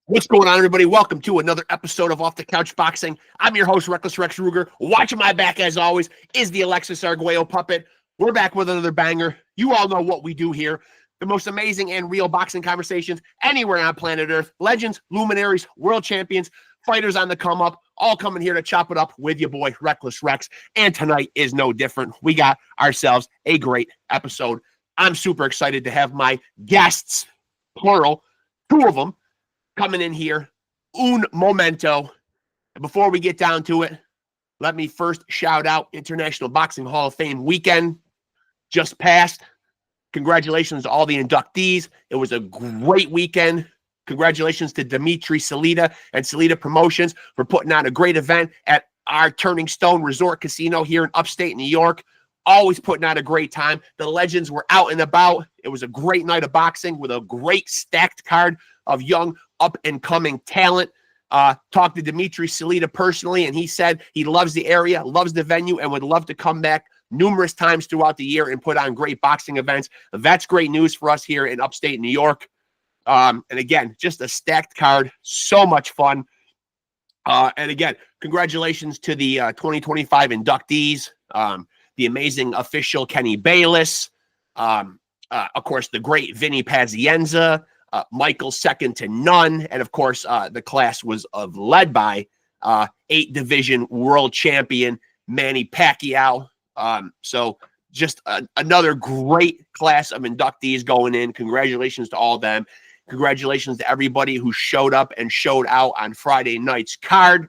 What's going on, everybody? Welcome to another episode of Off the Couch Boxing. I'm your host, Reckless Rex Ruger. Watching my back, as always, is the Alexis Arguello puppet. We're back with another banger. You all know what we do here. The most amazing and real boxing conversations anywhere on planet Earth. Legends, luminaries, world champions, fighters on the come up, all coming here to chop it up with your boy, Reckless Rex. And tonight is no different. We got ourselves a great episode. I'm super excited to have my guests, plural, two of them, coming in here, un momento. And before we get down to it, let me first shout out International Boxing Hall of Fame weekend just passed. Congratulations to all the inductees. It was a great weekend. Congratulations to Dimitri Salita and Salita Promotions for putting on a great event at our Turning Stone Resort Casino here in upstate New York. Always putting on a great time. The legends were out and about. It was a great night of boxing with a great stacked card of young up-and-coming talent. Talked to Dimitri Salita personally, and he said he loves the area, loves the venue, and would love to come back numerous times throughout the year and put on great boxing events. That's great news for us here in upstate New York. And again, just a stacked card, so much fun. And again, congratulations to the 2025 inductees, the amazing official Kenny Bayless, of course, the great Vinny Pazienza, Michael second to none. And of course, the class was led by 8-division world champion Manny Pacquiao. So just another great class of inductees going in. Congratulations to all of them. Congratulations to everybody who showed up and showed out on Friday night's card.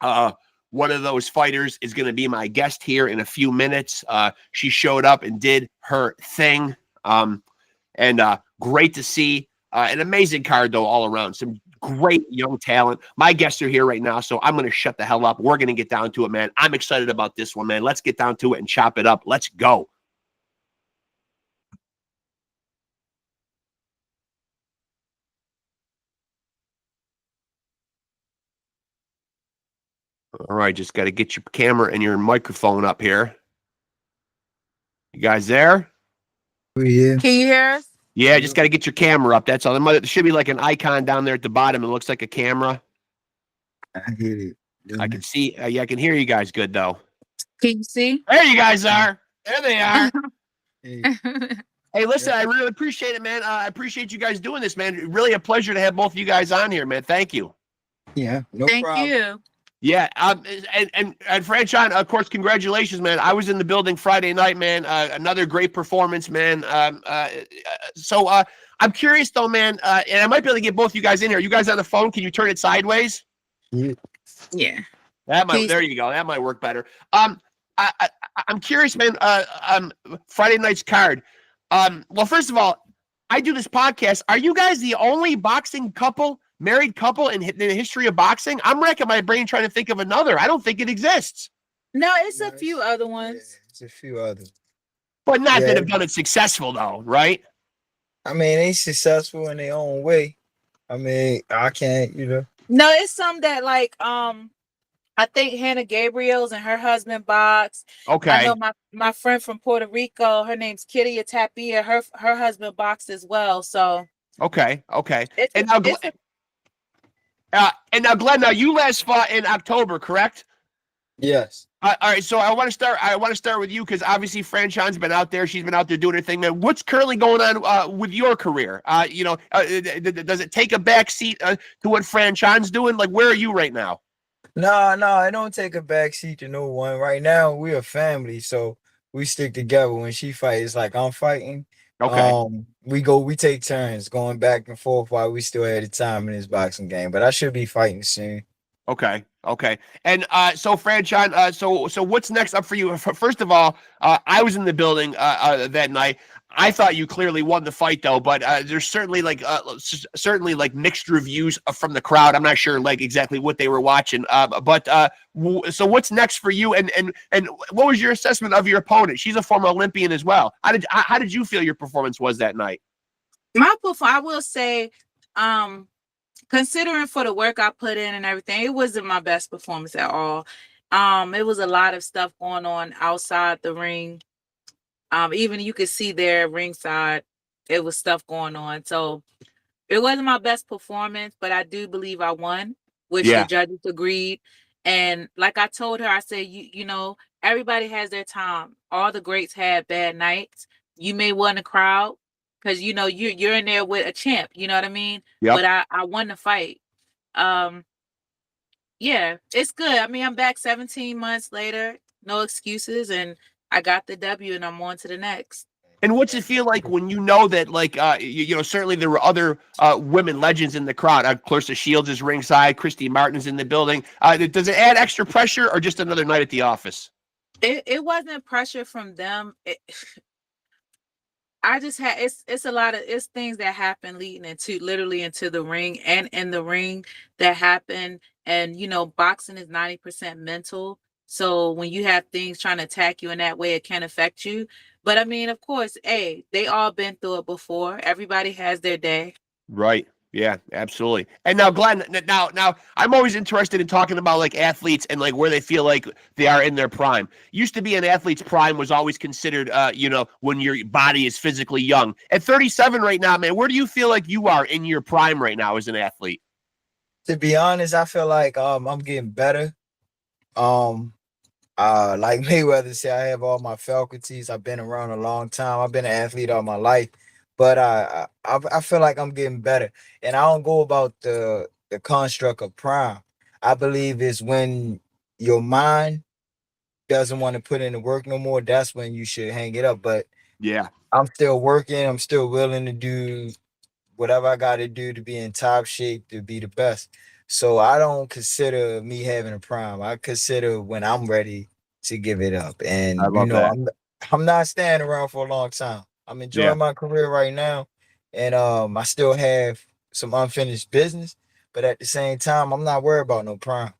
One of those fighters is going to be my guest here in a few minutes. She showed up and did her thing. And great to see. An amazing card, though, all around. Some great young talent. My guests are here right now, so I'm going to shut the hell up. We're going to get down to it, man. I'm excited about this one, man. Let's get down to it and chop it up. Let's go. All right, just got to get your camera and your microphone up here. You guys there? Yeah. Can you hear us? Yeah, just got to get your camera up. That's all. There should be like an icon down there at the bottom. It looks like a camera. I hear it. I can see. Yeah, I can hear you guys good, though. Can you see? There you guys are. There they are. Hey, Hey, listen, I really appreciate it, man. I appreciate you guys doing this, man. Really a pleasure to have both of you guys on here, man. Thank you. yeah, no Thank problem. you. Yeah, and Franchon, of course, congratulations, man. I was in the building Friday night, man. Another great performance, man. So I'm curious, though, man, and I might be able to get both you guys in here. You guys on the phone? Can you turn it sideways? Yeah. Yeah. That might. Please. There you go. That might work better. I'm curious, man. Friday night's card. Well, first of all, I do this podcast. Are you guys the only boxing couple? Married couple in the history of boxing? I'm racking my brain trying to think of another. I don't think it exists. No, it's a few other ones. Yeah, it's a few others. But not Yeah. that have done it successful, though, right? I mean, they successful in their own way. I mean, I can't, No, it's some that like I think Hannah Gabriel's and her husband box. Okay. I know my friend from Puerto Rico, her name's Kitty Tapia. Her husband boxed as well. So Okay. it's, And now, it's a, Glenn, now you last fought in October, correct? Yes. All right. So I want to start with you because obviously Franchon's been out there. She's been out there doing her thing, man. What's currently going on with your career? Does it take a back seat to what Franchon's doing? Like, where are you right now? No, I don't take a backseat to no one. Right now, we're a family, so we stick together. When she fights, it's like I'm fighting. Okay. We take turns going back and forth while we still had the time in this boxing game. But I should be fighting soon. Okay. And so Franchon, so what's next up for you? First of all, I was in the building that night. I thought you clearly won the fight, though, but there's certainly like mixed reviews from the crowd. I'm not sure like exactly what they were watching. So what's next for you? And what was your assessment of your opponent? She's a former Olympian as well. How did you feel your performance was that night? I will say, considering for the work I put in and everything, it wasn't my best performance at all. It was a lot of stuff going on outside the ring. Even you could see there ringside, it was stuff going on. So It wasn't my best performance, but I do believe I won, which the Yeah, judges agreed. And like I told her, I said, you know, everybody has their time. All the greats had bad nights. You may win a crowd because you know you're in there with a champ. You know what I mean? yep. But I won the fight. Um, yeah, it's good. I mean, I'm back 17 months later, no excuses, and I got the W, and I'm on to the next. And what's it feel like when you know that, like, you know, certainly there were other women legends in the crowd. Clarissa Shields is ringside. Christy Martin's in the building. Does it add extra pressure or just another night at the office? It wasn't pressure from them. I just had it's a lot of it's things that happen leading into literally into the ring and in the ring that happen. And you know, boxing is 90% mental. So when you have things trying to attack you in that way, it can affect you. But I mean, of course, hey, they all been through it before. Everybody has their day. Right. Yeah, absolutely. And now, Glenn, now, I'm always interested in talking about like athletes and like where they feel like they are in their prime. Used to be an athlete's prime was always considered, you know, when your body is physically young. At 37 right now, man, where do you feel like you are in your prime right now as an athlete? To be honest, I feel like I'm getting better. Like Mayweather said, I have all my faculties. I've been around a long time. I've been an athlete all my life, but I feel like I'm getting better. And I don't go about the construct of prime. I believe it's when your mind doesn't want to put in the work no more. That's when you should hang it up. But Yeah. I'm still working. I'm still willing to do whatever I got to do to be in top shape to be the best. So I don't consider me having a prime. I consider when I'm ready to give it up. I And you love know, that. I'm not staying around for a long time. I'm Yeah. enjoying my career right now, and I still have some unfinished business. But at the same time, I'm not worried about no prime.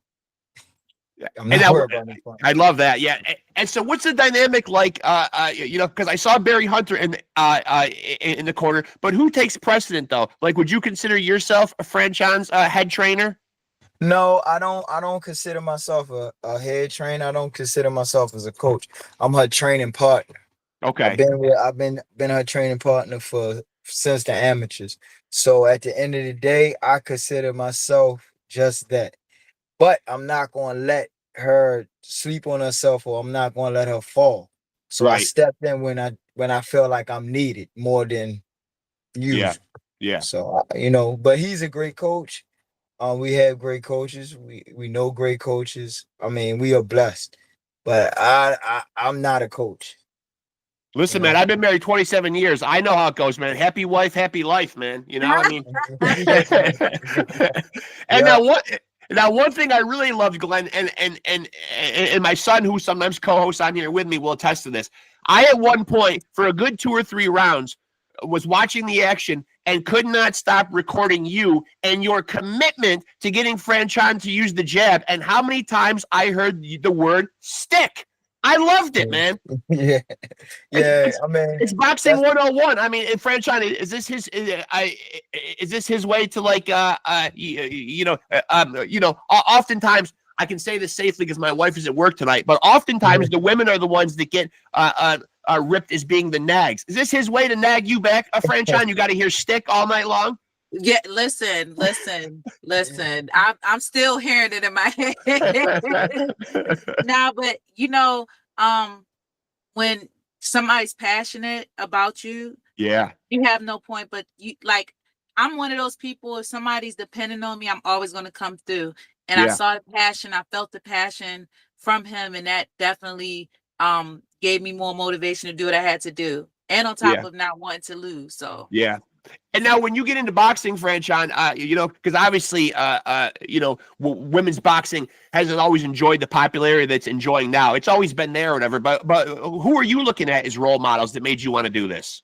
Yeah. I'm And not now, worried about no prime. I love that. Yeah. And so what's the dynamic like, you know, because I saw Barry Hunter in the corner, but who takes precedent though? Like, would you consider yourself a Franchon's head trainer? No, I don't. I don't consider myself a head trainer. I don't consider myself as a coach. I'm her training partner. Okay. I've been her training partner for since the amateurs. So at the end of the day, I consider myself just that. But I'm not gonna let her sleep on herself, or I'm not gonna let her fall. So I Right. stepped in when I feel like I'm needed more than Yeah. usual. Yeah. So you know, but he's a great coach. We have great coaches. We know great coaches. I mean, we are blessed. But I'm not a coach. You Listen, man, know. I've been married 27 years. I know how it goes, man. Happy wife, happy life, man. You know, I mean, and Yeah. now one thing I really loved, Glenn, and my son, who sometimes co-hosts on here with me, will attest to this. I at one point, for a good 2 or 3 rounds, was watching the action and could not stop recording you and your commitment to getting Franchon to use the jab, and how many times I heard the word stick. I loved it, man. Yeah. It's, Yeah. it's, I mean, it's boxing that's 101. I mean, Franchon, is this his way to like oftentimes I can say this safely because my wife is at work tonight, but oftentimes the women are the ones that get ripped as being the nags. Is this his way to nag you back, Franchon? You got to hear stick all night long. Yeah, listen. I'm still hearing it in my head. Now, but you know, when somebody's passionate about you, Yeah, you have no point. But you like, I'm one of those people. If somebody's depending on me, I'm always going to come through. And I yeah, saw the passion. I felt the passion from him, and that definitely gave me more motivation to do what I had to do. And on top yeah, of not wanting to lose, so. yeah. And now, when you get into boxing, Franchon, you know, because obviously, you know, women's boxing hasn't always enjoyed the popularity that's enjoying now. It's always been there, or whatever. But who are you looking at as role models that made you want to do this?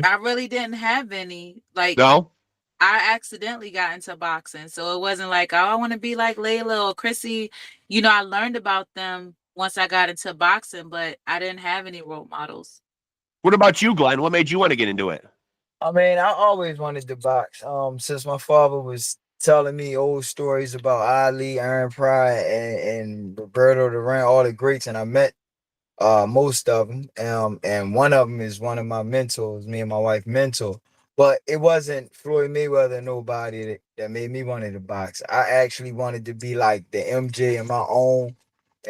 I really didn't have any. Like, No. I accidentally got into boxing. So it wasn't like, oh, I want to be like Layla or Chrissy. You know, I learned about them once I got into boxing, but I didn't have any role models. What about you, Glenn? What made you want to get into it? I mean, I always wanted to box. Since my father was telling me old stories about Ali, Aaron Pryor, and Roberto Duran, all the greats, and I met most of them. And one of them is one of my mentors, me and my wife mentor. But it wasn't Floyd Mayweather, nobody that made me want to box. I actually wanted to be like the MJ in my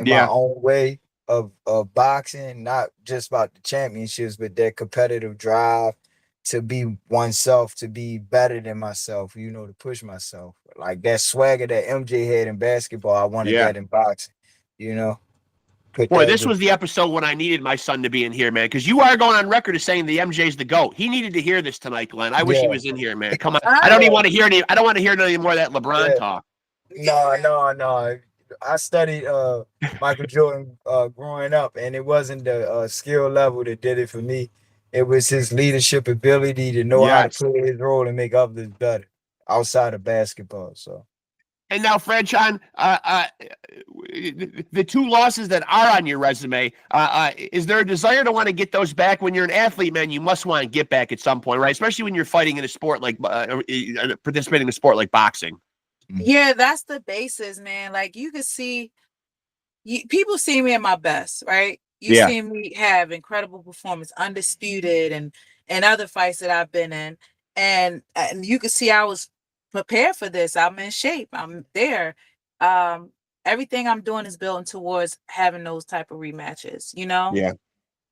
Yeah. own way of boxing, not just about the championships, but that competitive drive to be oneself, to be better than myself, you know, to push myself. Like that swagger that MJ had in basketball, I wanted Yeah. that in boxing, you know. Put Boy, that this was the episode when I needed my son to be in here, man, because you are going on record as saying the MJ's the GOAT. He needed to hear this tonight, Glenn. I wish he yeah, was in here, man. Come on. I don't I, even want to hear any. I don't want to hear any more of that LeBron yeah. talk. No. I studied Michael Jordan growing up, and it wasn't the skill level that did it for me. It was his leadership ability to know how to Yes. play his role and make others better outside of basketball. So And now, Franchon, the two losses that are on your resume, is there a desire to want to get those back? When you're an athlete, man, you must want to get back at some point, right? Especially when you're fighting in a sport like participating in a sport like boxing. yeah, that's the basis, man. Like you can see, people see me at my best, right? You Yeah. see me have incredible performance, undisputed, and other fights that I've been in, and you can see I was prepared for this. I'm in shape. I'm there. Everything I'm doing is building towards having those type of rematches, you know? Yeah.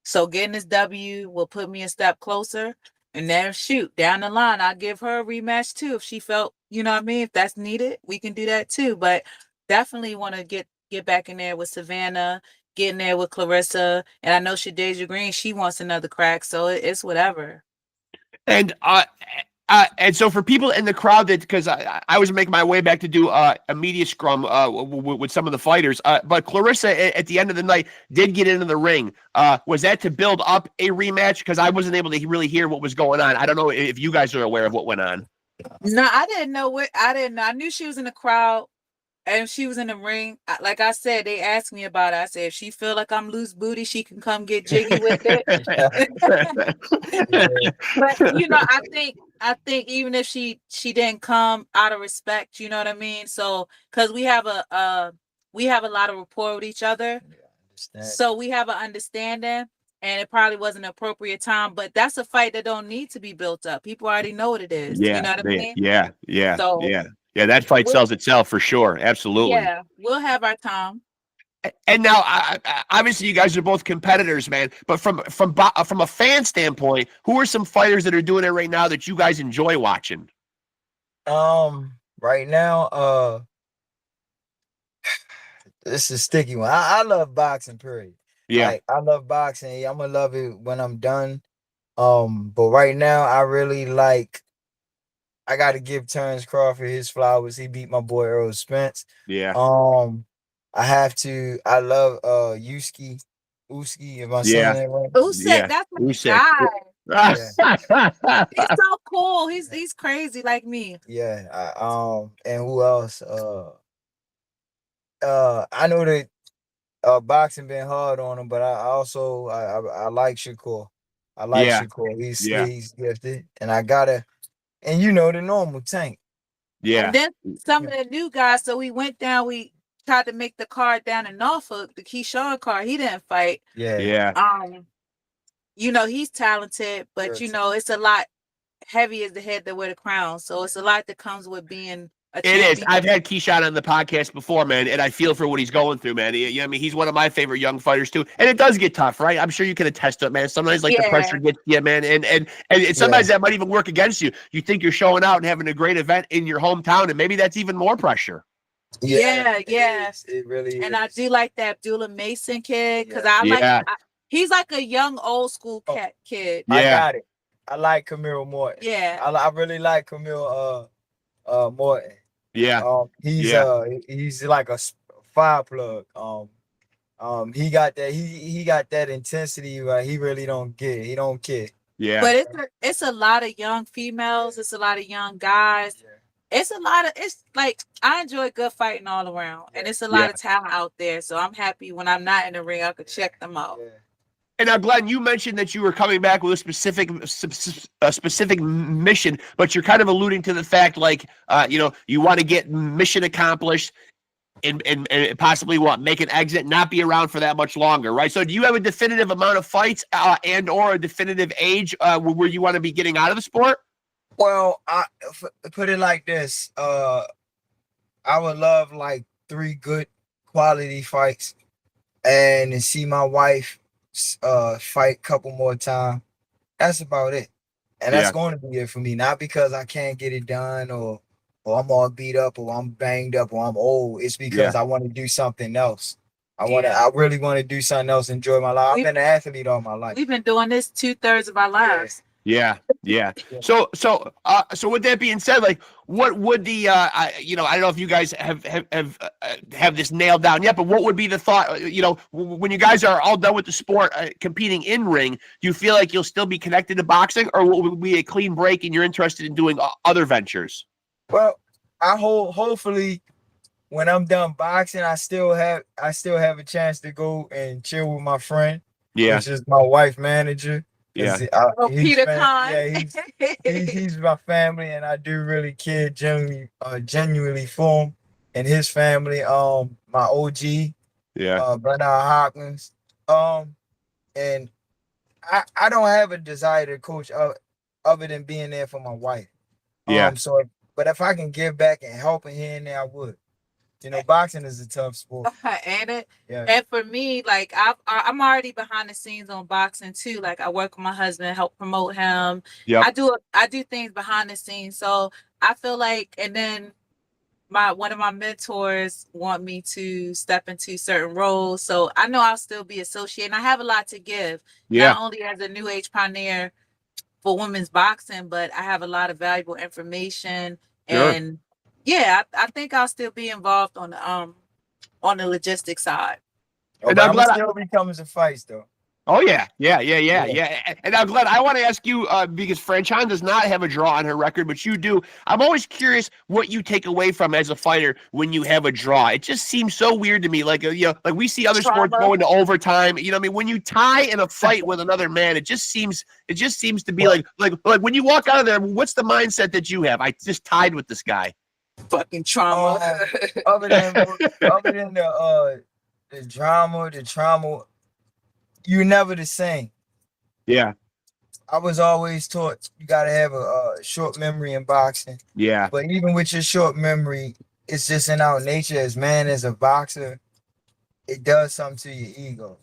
So getting this W will put me a step closer. And then shoot, down the line, I'll give her a rematch too. If she felt, you know what I mean? If that's needed, we can do that too. But definitely want to get back in there with Savannah, get in there with Clarissa. And I know Shadeja Green, she wants another crack. So it's whatever. And so for people in the crowd that, because I was making my way back to do a media scrum with some of the fighters, but Clarissa at the end of the night did get into the ring. Was that to build up a rematch? Because I wasn't able to really hear what was going on. I don't know if you guys are aware of what went on. No, I didn't know what, I didn't know. I knew she was in the crowd and she was in the ring. Like I said, they asked me about it. I said, if she feel like I'm loose booty, she can come get jiggy with it. But you know, I think even if she didn't come out of respect, you know what I mean? So because we have a lot of rapport with each other. So we have an understanding, and it probably wasn't an appropriate time, but that's a fight that don't need to be built up. People already know what it is. Yeah, You know what I mean? yeah. So Yeah, that fight sells itself for sure. Absolutely. yeah, we'll have our time. And now, obviously, you guys are both competitors, man. But from a fan standpoint, who are some fighters that are doing it right now that you guys enjoy watching? Right now, this is a sticky one. I love boxing, period. Yeah. Like, I love boxing. I'm gonna love it when I'm done. But right now, I really like. I got to give Terrence Crawford his flowers. He beat my boy Earl Spence. Yeah. I have to. I love Uski. Am I saying that right? Usyk, that's my guy. He's so cool. He's crazy like me. Yeah. And who else? I know that boxing been hard on him, but I also I like Shakur. I like Shakur. He's gifted, and I gotta. And you know the normal Tank. Yeah. And then some of the new guys. So we went down. We tried to make the card down in Norfolk, the Keyshawn card. He didn't fight. Yeah. You know, he's talented, but you know, it's a lot. Heavy is the head that wear the crown. So it's a lot that comes with being a champion. It is. I've had Keyshawn on the podcast before, man, and I feel for what he's going through, man. I mean, he's one of my favorite young fighters too, and it does get tough, right? I'm sure you can attest to it, man. Sometimes like the pressure gets you, man, and sometimes that might even work against you. You think you're showing out and having a great event in your hometown, and maybe that's even more pressure. Yeah. It really is. And I do like that Abdullah Mason kid because he's like a young old school kid. I got it. I like Camille Morton. Yeah. I really like Camille Morton. Yeah. He's like a fire plug. He got that he got that intensity, right? He really don't care. He don't care. Yeah. But it's a lot of young females, it's a lot of young guys. Yeah. It's like I enjoy good fighting all around, and it's a lot of talent out there. So I'm happy when I'm not in the ring, I could check them out. Yeah. And now, Glenn, you mentioned that you were coming back with a specific mission, but you're kind of alluding to the fact, like, you want to get mission accomplished and possibly make an exit, not be around for that much longer, right? So do you have a definitive amount of fights and or a definitive age where you want to be getting out of the sport? Well, put it like this. I would love like 3 good quality fights and to see my wife fight a couple more times. That's about it. And that's Yeah. going to be it for me. Not because I can't get it done or I'm all beat up or I'm banged up or I'm old. It's because Yeah. I want to do something else. Yeah. I really want to do something else, enjoy my life. I've We- been an athlete all my life. We've been doing this 2/3 of our lives. Yeah, yeah. Yeah. So with that being said, like, what would the I don't know if you guys have this nailed down yet, but what would be the thought? When you guys are all done with the sport, competing in ring, do you feel like you'll still be connected to boxing, or will it be a clean break and you're interested in doing other ventures? Well, hopefully when I'm done boxing, I still have a chance to go and chill with my friend, Yeah, which is my wife manager. yeah, Peter Khan. Yeah, he's my family, and I do really care genuinely for him and his family. My OG, yeah, Bernard Hopkins. And I don't have a desire to coach other than being there for my wife. yeah. But if I can give back and help here and there, I would. Boxing is a tough sport. Ain't it? Yeah. And for me, like I'm already behind the scenes on boxing too. Like I work with my husband, help promote him. Yep. I do things behind the scenes. So I feel like, and then one of my mentors want me to step into certain roles. So I know I'll still be associated. And I have a lot to give. Yeah. Not only as a new age pioneer for women's boxing, but I have a lot of valuable information. Sure. And yeah, I think I'll still be involved on the logistics side. And I'm still becoming some fights though. Oh yeah. And now, Glenn, I want to ask you because Franchon does not have a draw on her record, but you do. I'm always curious what you take away from as a fighter when you have a draw. It just seems so weird to me. Like like we see other sports go into overtime. You know what I mean? When you tie in a fight with another man, it just seems to be like when you walk out of there, what's the mindset that you have? I just tied with this guy. Fucking trauma. Other than the drama, the trauma, you're never the same. Yeah. I was always taught you gotta have a short memory in boxing. Yeah. But even with your short memory, it's just in our nature as man, as a boxer, it does something to your ego.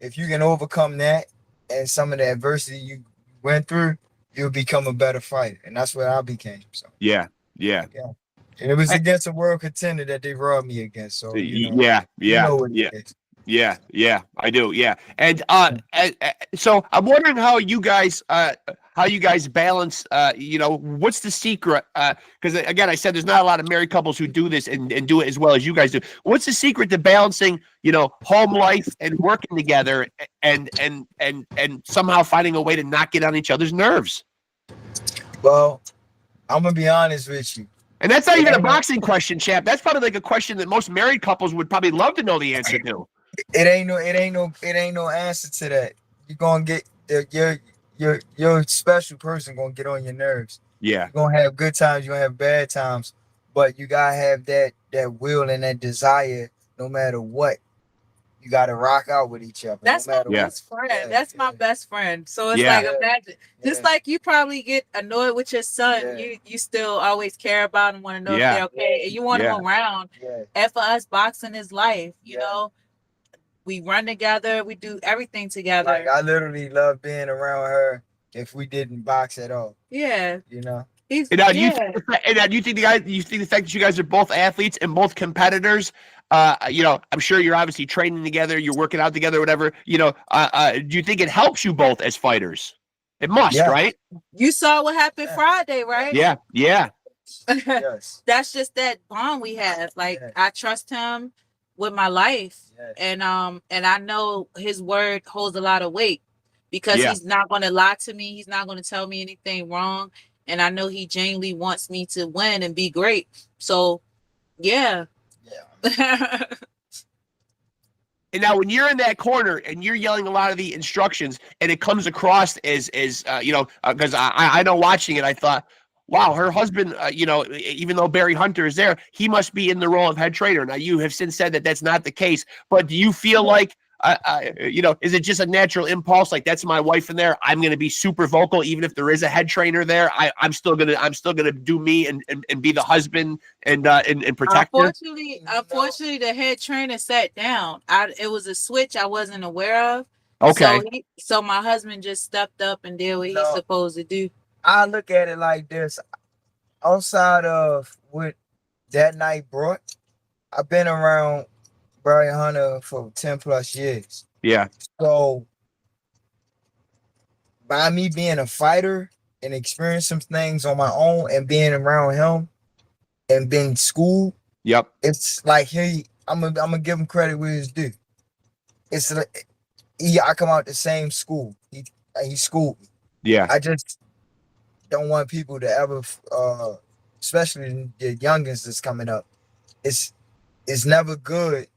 If you can overcome that and some of the adversity you went through, you'll become a better fighter. And that's what I became. So Yeah. and it was against a world contender that they robbed me against. So Yeah. I do. Yeah. And so I'm wondering how you guys balance what's the secret? Because again, I said there's not a lot of married couples who do this and do it as well as you guys do. What's the secret to balancing, home life and working together and somehow finding a way to not get on each other's nerves? Well, I'm gonna be honest with you. And that's not even a boxing question, champ. That's probably like a question that most married couples would probably love to know the answer to. It ain't no answer to that. You're gonna get your special person gonna get on your nerves. Yeah. You're gonna have good times, you're gonna have bad times, but you gotta have that will and that desire no matter what. You gotta rock out with each other. That's my best friend. That's my best friend. So it's like, imagine, just like you probably get annoyed with your son, you still always care about him, want to know if they're okay, and you want them around. And for us, boxing is life. You know, we run together, we do everything together. Like I literally love being around her if we didn't box at all. Yeah. You think the fact that you guys are both athletes and both competitors, I'm sure you're obviously training together, you're working out together, whatever, do you think it helps you both as fighters? It must, right? You saw what happened Friday, right? Yeah. Yes. That's just that bond we have. Like I trust him with my life. And I know his word holds a lot of weight because he's not going to lie to me. He's not going to tell me anything wrong. And I know he genuinely wants me to win and be great. So, yeah. And now when you're in that corner and you're yelling a lot of the instructions and it comes across as because I know watching it, I thought, wow, her husband, even though Barry Hunter is there, he must be in the role of head trainer. Now, you have since said that that's not the case, but do you feel like Is it just a natural impulse? Like, that's my wife in there, I'm going to be super vocal, even if there is a head trainer there. I'm still gonna do me and be the husband and protect her. Unfortunately, the head trainer sat down. It was a switch I wasn't aware of. Okay. So my husband just stepped up and did what he's supposed to do. I look at it like this. Outside of what that night brought, I've been around Barry Hunter for 10 plus years. Yeah. So by me being a fighter and experiencing some things on my own and being around him and being schooled, yep, it's like, hey, I'm gonna give him credit where it's due. It's like, I come out the same school. He schooled me. Yeah. I just don't want people to ever, especially the youngins that's coming up. It's never good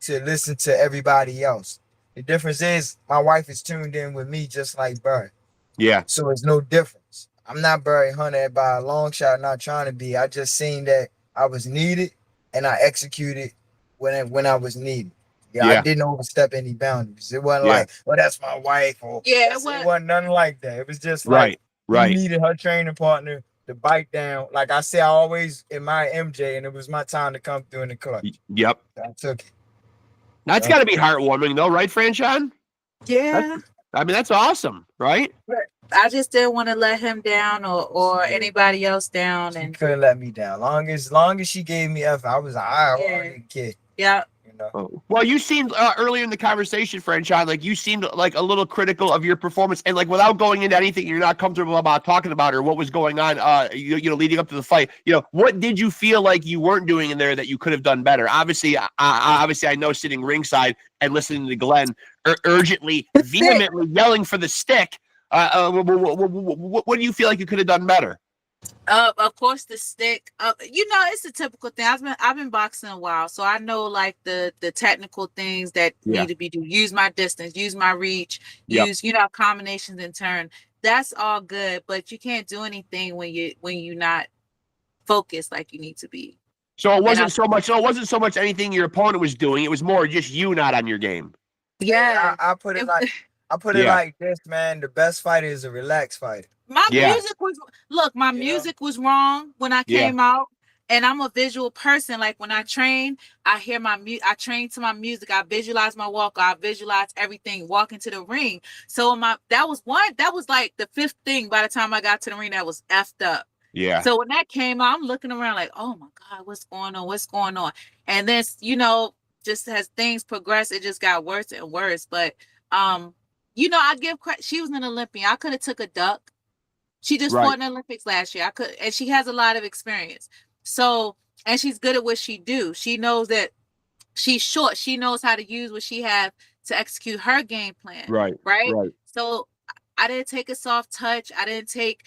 to listen to everybody else. The difference is my wife is tuned in with me just like Barry. Yeah. So it's no difference. I'm not Barry Hunter by a long shot, not trying to be. I just seen that I was needed and I executed when I was needed. Yeah, I didn't overstep any boundaries. It wasn't like, well, that's my wife, or it wasn't nothing like that. It was just like, right. He needed her training partner to bite down. Like I say, I always admire MJ, and it was my time to come through in the clutch. Yep. I took it. That's got to be heartwarming, though, right, Franchon? Yeah. That's awesome, right? I just didn't want to let him down or anybody else down. And she couldn't let me down. Long as she gave me effort, I was I didn't care. Yeah. Well, you seemed earlier in the conversation, Franchon, like you seemed like a little critical of your performance, and like without going into anything you're not comfortable about talking about or what was going on, leading up to the fight. What did you feel like you weren't doing in there that you could have done better? Obviously, I know sitting ringside and listening to Glenn urgently, vehemently yelling for the stick. What do you feel like you could have done better? Of course, the stick. It's a typical thing. I've been boxing a while, so I know like the technical things that need to be done. Use my distance, use my reach, use combinations in turn. That's all good, but you can't do anything when you're not focused like you need to be. So it wasn't so much anything your opponent was doing. It was more just you not on your game. Yeah, I put it like this, man. The best fighter is a relaxed fighter. My music was wrong when I came out, and I'm a visual person. Like when I train, I hear I train to my music. I visualize my walk. I visualize everything walking to the ring. So that was like the fifth thing by the time I got to the ring that was effed up. Yeah. So when that came out, I'm looking around like, oh my God, what's going on? What's going on? And then, just as things progress, it just got worse and worse. But, I give credit. She was an Olympian. I could have took a duck. She just fought in the Olympics last year. And she has a lot of experience. So, and she's good at what she do. She knows that she's short. She knows how to use what she has to execute her game plan. Right. So I didn't take a soft touch. I didn't take,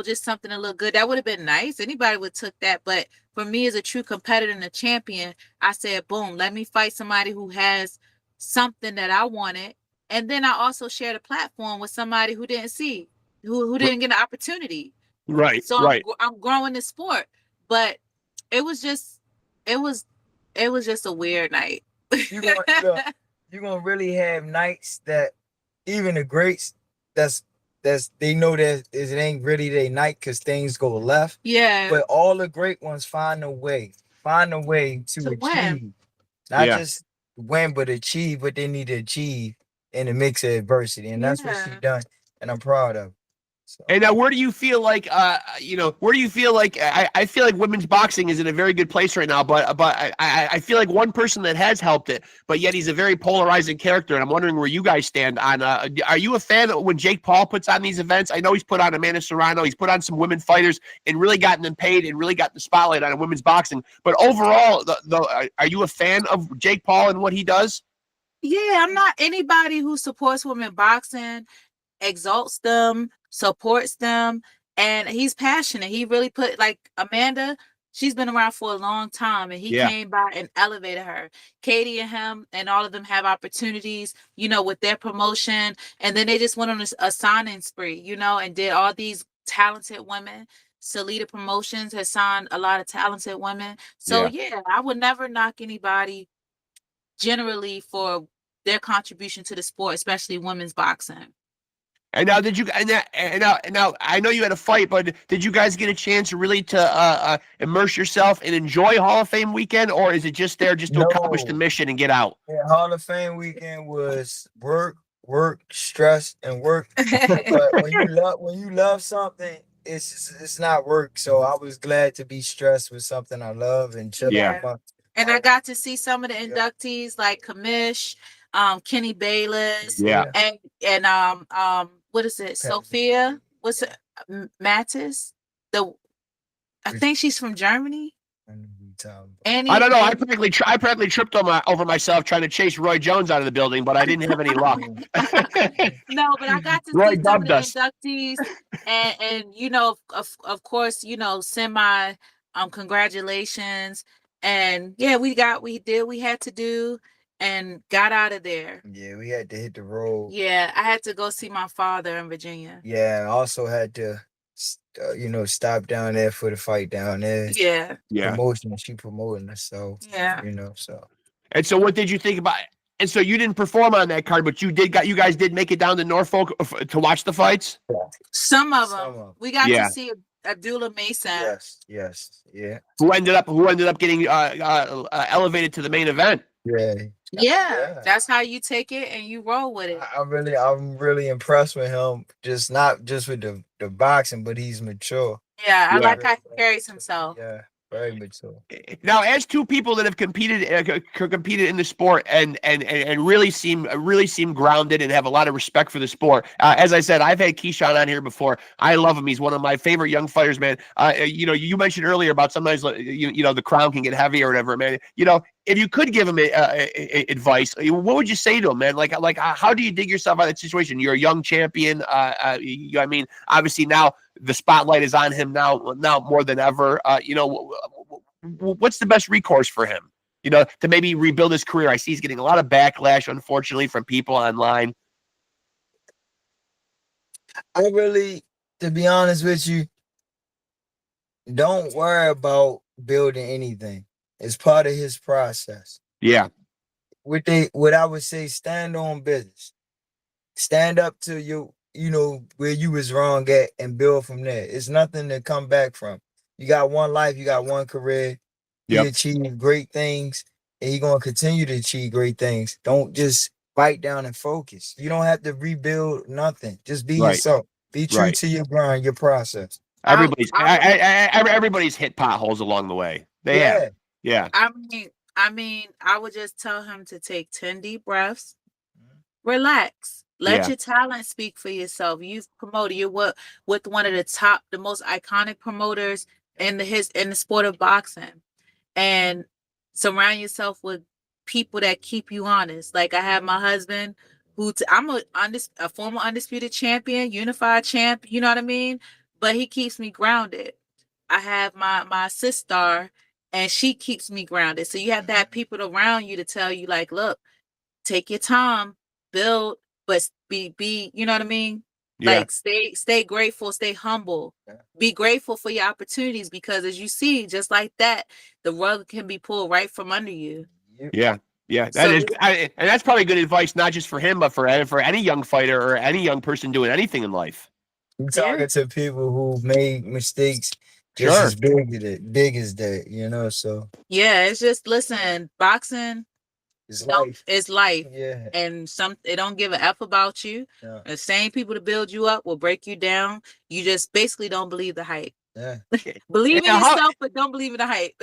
just something to look good. That would have been nice. Anybody would have took that. But for me as a true competitor and a champion, I said, boom, let me fight somebody who has something that I wanted. And then I also shared a platform with somebody who didn't see. Who didn't get an opportunity. Right. So I'm growing the sport. But it was just a weird night. You're gonna really have nights that even the greats they know that it ain't really their night because things go left. Yeah. But all the great ones find a way to achieve. Win. Not just win, but achieve what they need to achieve in the mix of adversity. And that's what she's done. And I'm proud of it. So. And now, where do you feel like, I feel like women's boxing is in a very good place right now, but I feel like one person that has helped it, but yet he's a very polarizing character, and I'm wondering where you guys stand on, are you a fan of when Jake Paul puts on these events? I know he's put on Amanda Serrano, he's put on some women fighters and really gotten them paid and really got the spotlight on women's boxing, but overall, are you a fan of Jake Paul and what he does? Yeah, I'm not anybody who supports women boxing, exalts them, supports them, and he's passionate. He really put, like Amanda, she's been around for a long time, and he came by and elevated her. Katie and him and all of them have opportunities, with their promotion, and then they just went on a signing spree, and did all these talented women. Salida Promotions has signed a lot of talented women. So I would never knock anybody generally for their contribution to the sport, especially women's boxing. And now, did you? And now, I know you had a fight, but did you guys get a chance really to immerse yourself and enjoy Hall of Fame weekend, or is it just there just to accomplish the No. mission and get out? Yeah, Hall of Fame weekend was work, stress, and work. But when you love something, it's not work. So I was glad to be stressed with something I love and chill Yeah. out. And I got to see some of the inductees like Kamish, Kenny Bayless, Yeah. and what is it? Sophia? What's it? Mattis? I think she's from Germany. Annie, I don't know. I practically tripped over myself trying to chase Roy Jones out of the building, but I didn't have any luck. No, but I got to Roy see some of dubbed the us. inductees, and you know, of course, you know, send my congratulations, and yeah, we did what we had to do, and got out of there. Yeah, we had to hit the road. Yeah, I had to go see my father in Virginia. Yeah, I also had to, stop down there for the fight down there. Yeah, Promotion, she promoting us, so yeah. so. And so, what did you think about? And so, you didn't perform on that card, but you guys did make it down to Norfolk to watch the fights. Some of them. We got to see Abdullah Mason. Yes, yeah. Who ended up getting elevated to the main event. Yeah, that's how you take it and you roll with it. I'm really impressed with him. Not just with the boxing, but he's mature. Yeah, I like how he carries himself. Yeah, very mature. Now, as two people that have competed in the sport and really seem grounded and have a lot of respect for the sport. As I said, I've had Keyshawn on here before. I love him. He's one of my favorite young fighters, man. You mentioned earlier about sometimes the crown can get heavy or whatever, man. If you could give him advice, what would you say to him, man? Like, how do you dig yourself out of that situation? You're a young champion. I mean, obviously now the spotlight is on him now more than ever. What's the best recourse for him? To maybe rebuild his career. I see he's getting a lot of backlash, unfortunately, from people online. To be honest with you, don't worry about building anything. It's part of his process. Yeah. What I would say, stand on business. Stand up to where you was wrong at and build from there. It's nothing to come back from. You got one life, you got one career. He achieved great things, and he's gonna continue to achieve great things. Don't just bite down and focus. You don't have to rebuild nothing. Just be yourself. Be true to your grind, your process. Everybody's hit potholes along the way. They have. Yeah. I mean, I would just tell him to take 10 deep breaths, relax, let your talent speak for yourself. You've promoted. You're with one of the most iconic promoters in the sport of boxing, and surround yourself with people that keep you honest. Like I have my husband, I'm a former undisputed champion, unified champ. You know what I mean? But he keeps me grounded. I have my sister, and she keeps me grounded. So you have to have people around you to tell you, like, look, take your time, build, but be, you know what I mean? Yeah. Like stay grateful, stay humble, be grateful for your opportunities, because as you see, just like that, the rug can be pulled right from under you. Yeah. Yeah, and that's probably good advice, not just for him, but for any young fighter or any young person doing anything in life. I'm talking to people who made mistakes just as big as that, so. Yeah, it's just, listen, boxing is life. Yeah. And they don't give a F about you. Yeah. The same people to build you up will break you down. You just basically don't believe the hype. Yeah. Believe in yourself, but don't believe in the hype.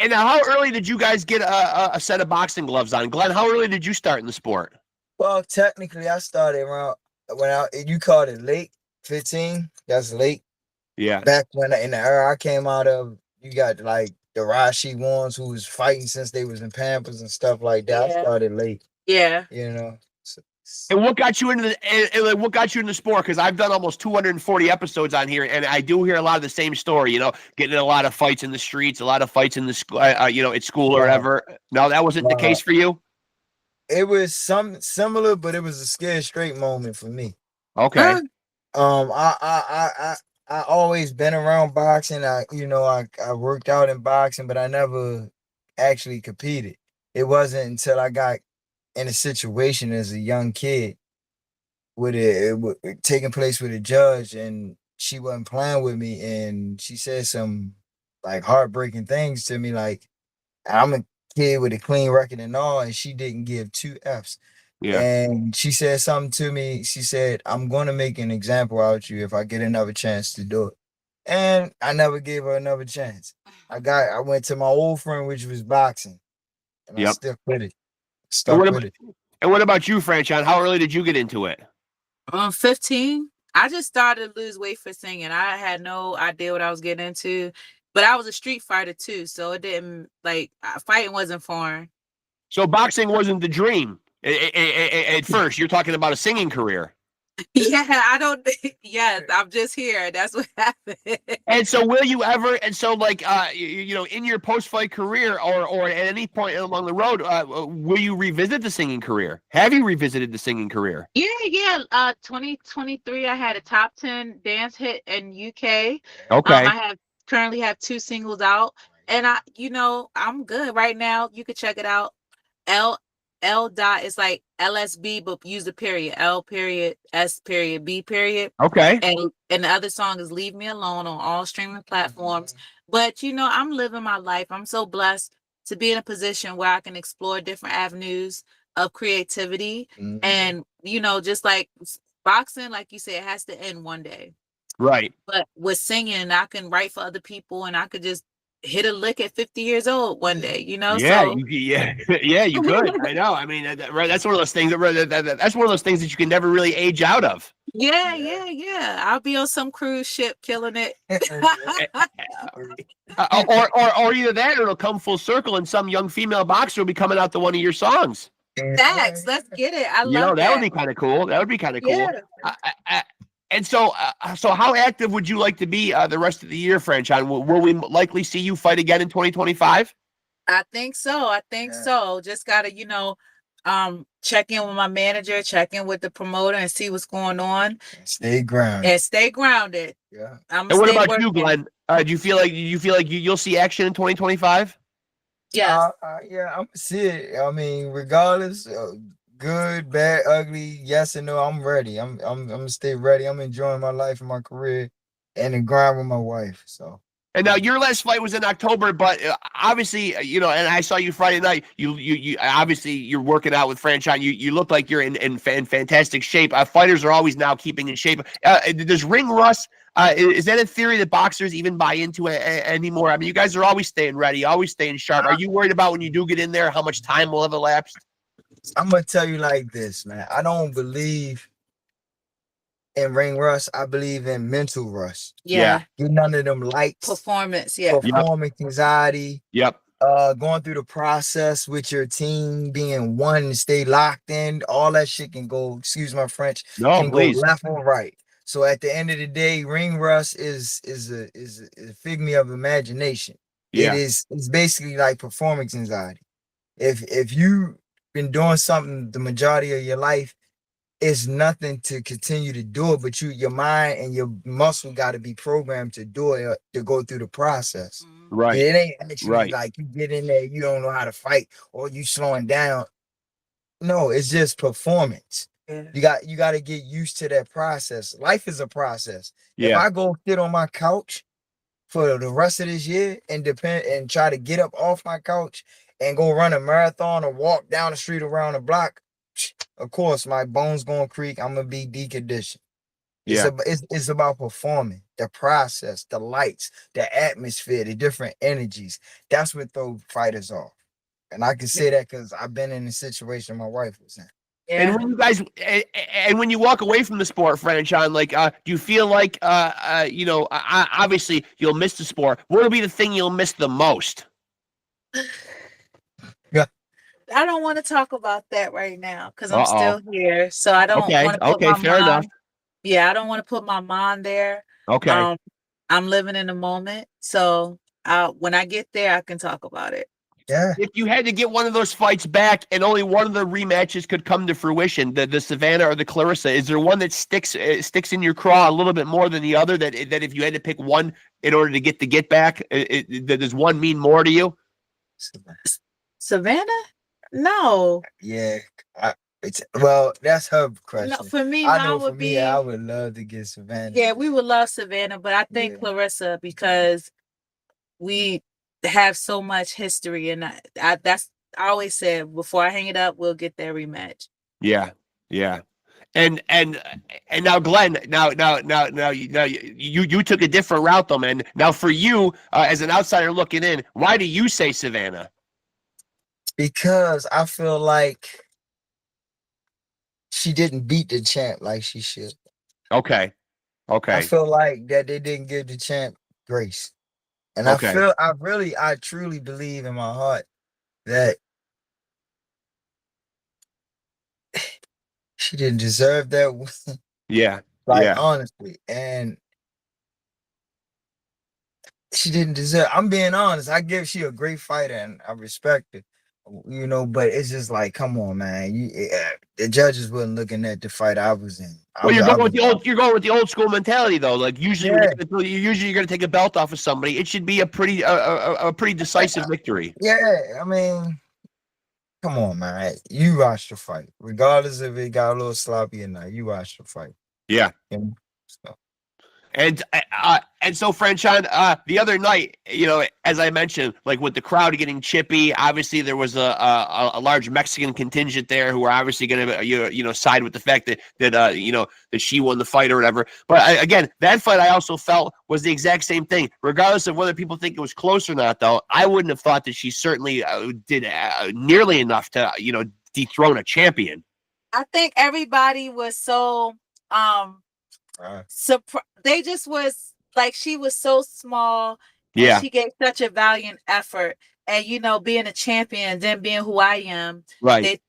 And how early did you guys get a set of boxing gloves on? Glenn, how early did you start in the sport? Well, technically, I started around you called it late, 15. That's late. Yeah. Back when in the era I came out of, you got like the Rashi ones who was fighting since they was in Pampers and stuff like that. I started late. Yeah. And what got you into the sport? Because I've done almost 240 episodes on here, and I do hear a lot of the same story. Getting in a lot of fights in the streets, a lot of fights in the school, at school or whatever. No, that wasn't the case for you. It was some similar, but it was a scared straight moment for me. Okay. I always been around boxing. I worked out in boxing, but I never actually competed. It wasn't until I got in a situation as a young kid with taking place with a judge, and she wasn't playing with me, and she said some like heartbreaking things to me. Like, I'm a kid with a clean record and all, and she didn't give two F's. Yeah. And she said something to me. She said, "I'm going to make an example out of you if I get another chance to do it." And I never gave her another chance. I went to my old friend, which was boxing, and I Yep. stuck with it. And Stuck what, with it. and what about you, Franchon? How early did you get into it? 15. I just started to lose weight for singing. I had no idea what I was getting into, but I was a street fighter too, so it didn't like fighting wasn't foreign. So boxing wasn't the dream at first. You're talking about a singing career. Yeah, I don't. Yes, I'm just here. That's what happened. And so will you ever, and so like, you know, in your post-fight career or at any point along the road, will you revisit the singing career? Have you revisited the singing career? Yeah. 2023, I had a top 10 dance hit in UK. Okay. I currently have 2 singles out, and I'm good right now. You could check it out. L dot is like LSB, but use the period. L period S period B period. Okay. And the other song is Leave Me Alone on all streaming platforms. But I'm living my life. I'm so blessed to be in a position where I can explore different avenues of creativity. And just like boxing, like you said, it has to end one day. Right. But with singing, I can write for other people, and I could just hit a lick at 50 years old one day, Yeah, so yeah, you could. I know. I mean, that's one of those things that's one of those things that you can never really age out of. yeah. I'll be on some cruise ship killing it. or either that, or it'll come full circle, and some young female boxer will be coming out to one of your songs. Facts, let's get it. I love that would be kind of cool. That would be kind of cool. Yeah. And so how active would you like to be the rest of the year, Franchon? Will we likely see you fight again in 2025? I think so. Just gotta, check in with my manager, check in with the promoter, and see what's going on. Stay grounded. Yeah. And what about you, Glenn? Do you feel like you'll see action in 2025? Yes. Yeah, I'm see it. I mean, regardless. Good, bad, ugly, yes and no, I'm ready. I'm gonna stay ready. I'm enjoying my life and my career and the grind with my wife. So. And now your last fight was in October, but obviously, and I saw you Friday night. You obviously you're working out with Franchon. You look like you're in fantastic shape. Fighters are always now keeping in shape. Does ring rust? Is that a theory that boxers even buy into anymore? I mean, you guys are always staying ready, always staying sharp. Are you worried about when you do get in there, how much time will have elapsed? I'm gonna tell you like this, man. I don't believe in ring rust. I believe in mental rust. Yeah. Getting under them lights. Performance anxiety. Yep. Going through the process with your team, being one and stay locked in. All that shit can go, excuse my French, can go left or right. So at the end of the day, ring rust is a figment of imagination. Yeah. It's basically like performance anxiety. If you been doing something the majority of your life, it's nothing to continue to do it, but your mind and your muscle got to be programmed to do it, to go through the process. Right. It ain't actually like you get in there, you don't know how to fight, or you slowing down. No, it's just performance. Yeah. You got to get used to that process. Life is a process. Yeah. If I go sit on my couch for the rest of this year and try to get up off my couch and go run a marathon or walk down the street around the block, of course, my bones gonna creak. I'm gonna be deconditioned. Yeah. It's about performing, the process, the lights, the atmosphere, the different energies. That's what throw fighters off. And I can say that because I've been in a situation my wife was in. Yeah. And when you walk away from the sport, Franchon, like, do you feel like, obviously you'll miss the sport. What will be the thing you'll miss the most? I don't want to talk about that right now because I'm still here. So I don't want to put my fair enough. Yeah, I don't want to put my mind there. Okay. I'm living in the moment. So when I get there, I can talk about it. Yeah. If you had to get one of those fights back and only one of the rematches could come to fruition, the Savannah or the Clarissa, is there one that sticks in your craw a little bit more than the other? That if you had to pick one in order to get back, does one mean more to you? Savannah? No. Yeah, well, that's her No, question. for me, I mine know for would me, I be, would love to get Savannah. yeah, we would love Savannah, but I think Yeah. Clarissa, because we have so much history, and I always said before I hang it up, we'll get that rematch. Yeah, yeah. And now, Glenn, you took a different route though, man. Now for you, as an outsider looking in, why do you say Savannah? Because I feel like she didn't beat the champ like she should. Okay, I okay, feel like that they didn't give the champ grace. And okay. I truly believe in my heart that she didn't deserve that win. Yeah, Like, yeah, honestly. And she didn't deserve. I'm being honest. I give she a great fighter and I respect her, but it's just like, come on, man. The judges wasn't looking at the fight I was in. Well, I was you're going with the old school mentality though. Like usually when yeah, you're going to take a belt off of somebody, it should be a pretty decisive victory. yeah. I mean, come on, man. You watch the fight, regardless if it got a little sloppy or not. You watch the fight. Yeah. You know? So, And so Franchon, the other night, as I mentioned, like with the crowd getting chippy, obviously there was a large Mexican contingent there who were obviously going to side with the fact that she won the fight or whatever. But again, that fight I also felt was the exact same thing, regardless of whether people think it was close or not. Though I wouldn't have thought that she certainly did nearly enough to dethrone a champion. I think everybody was so they just was like, she was so small and Yeah. she gave such a valiant effort, and being a champion, then being who I am, Right.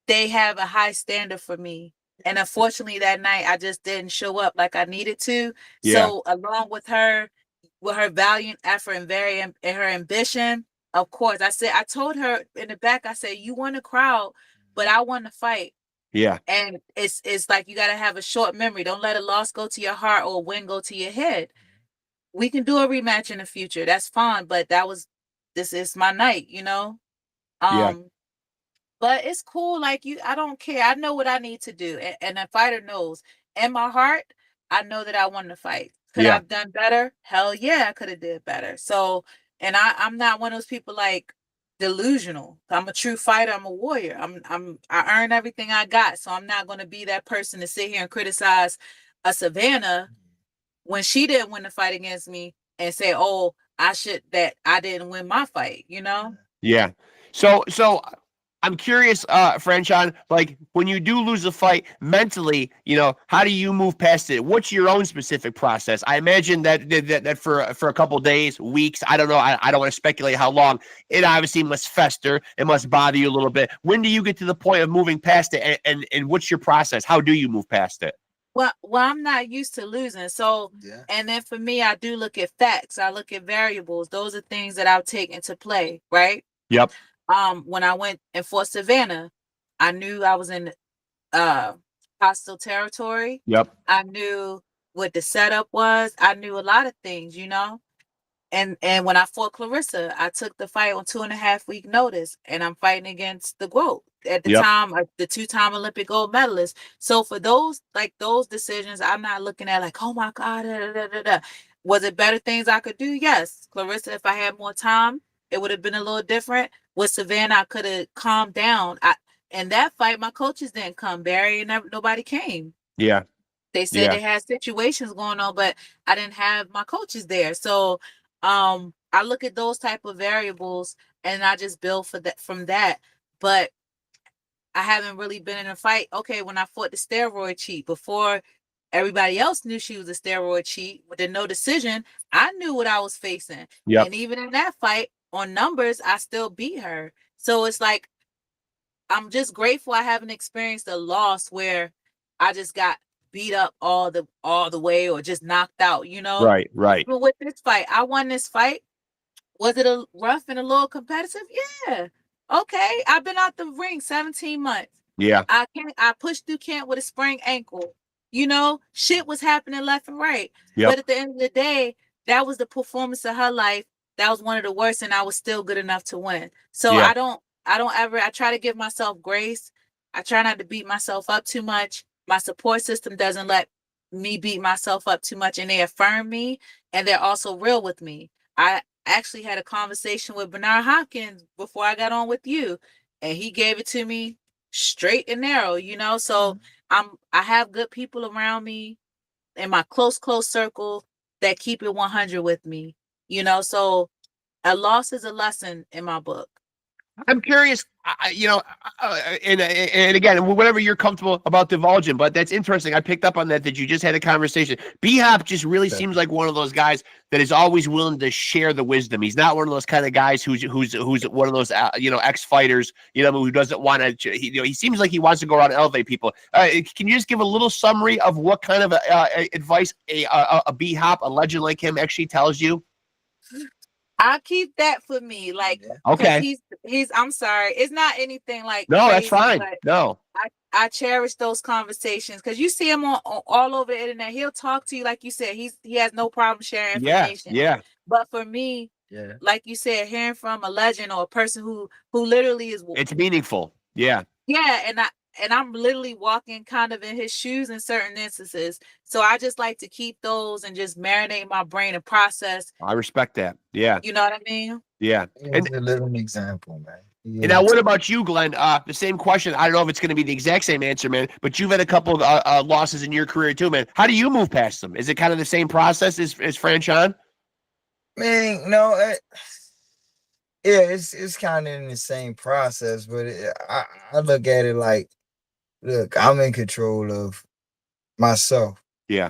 they have a high standard for me, and unfortunately that night I just didn't show up like I needed to. Yeah. So along with her valiant effort and her ambition, of course I told her in the back, I said, you won the crowd, but I won the fight. Yeah. And it's like, you got to have a short memory. Don't let a loss go to your heart or a win go to your head. We can do a rematch in the future. That's fine. But this is my night, Yeah. But it's cool. Like, I don't care. I know what I need to do. And a fighter knows. In my heart, I know that I won the fight. Could I have done better? Hell yeah, I could have did better. So, and I'm not one of those people like delusional. I'm a true fighter. I'm a warrior. I earned everything I got. So I'm not going to be that person to sit here and criticize a Savannah when she didn't win the fight against me and say, oh, I didn't win my fight, Yeah. So I'm curious, Franchon, like when you do lose a fight mentally, how do you move past it? What's your own specific process? I imagine that for a couple days, weeks, I don't know. I don't want to speculate how long. It obviously must fester. It must bother you a little bit. When do you get to the point of moving past it? And what's your process? How do you move past it? Well, I'm not used to losing. So, and then for me, I do look at facts. I look at variables. Those are things that I'll take into play, right? Yep. When I went and fought Savannah, I knew I was in hostile territory. Yep. I knew what the setup was. I knew a lot of things, And when I fought Clarissa, I took the fight on 2.5 week notice, and I'm fighting against the GOAT at the time, the 2-time Olympic gold medalist. So for those decisions, I'm not looking at like, oh my God, was it better things I could do? Yes. Clarissa, if I had more time, it would have been a little different. With Savannah, I could have calmed down. In that fight, my coaches didn't come. Barry and nobody came. Yeah. They said they had situations going on, but I didn't have my coaches there. So I look at those type of variables and I just build from that. But I haven't really been in a fight. Okay, when I fought the steroid cheat, before everybody else knew she was a steroid cheat with the no decision, I knew what I was facing. Yep. And even in that fight, on numbers, I still beat her. So it's like, I'm just grateful I haven't experienced a loss where I just got beat up all the way or just knocked out, Right. But with this fight, I won this fight. Was it a rough and a little competitive? Yeah. Okay. I've been out the ring 17 months. Yeah. I pushed through camp with a sprained ankle. Shit was happening left and right. Yep. But at the end of the day, that was the performance of her life. That was one of the worst, and I was still good enough to win. So I don't I try to give myself grace. I try not to beat myself up too much. My support system doesn't let me beat myself up too much, and they affirm me, and they're also real with me. I actually had a conversation with Bernard Hopkins before I got on with you, and he gave it to me straight and narrow, So I have good people around me in my close circle that keep it 100 with me, So a loss is a lesson in my book. I'm curious, and again, whatever you're comfortable about divulging, but that's interesting. I picked up on that you just had a conversation. B-Hop just really seems like one of those guys that is always willing to share the wisdom. He's not one of those kind of guys who's one of those ex-fighters, who doesn't want to. He seems like he wants to go around and elevate people. Can you just give a little summary of what kind of advice a B-Hop, a legend like him, actually tells you? I'll keep that for me. Like, okay, he's I'm sorry. It's not anything like no, crazy, that's fine. No, I cherish those conversations because you see him on all over the internet. He'll talk to you like you said. He has no problem sharing information. Yeah. But for me, like you said, hearing from a legend or a person who literally is, it's meaningful. Yeah. Yeah, and I'm literally walking kind of in his shoes in certain instances. So I just like to keep those and just marinate my brain and process. I respect that. Yeah. You know what I mean? Yeah. He's a living example, man. And now, what about you, Glenn? The same question. I don't know if it's going to be the exact same answer, man, but you've had a couple of losses in your career too, man. How do you move past them? Is it kind of the same process as Franchon? Man, no, it's kind of in the same process, but I look at it like, look, I'm in control of myself. Yeah.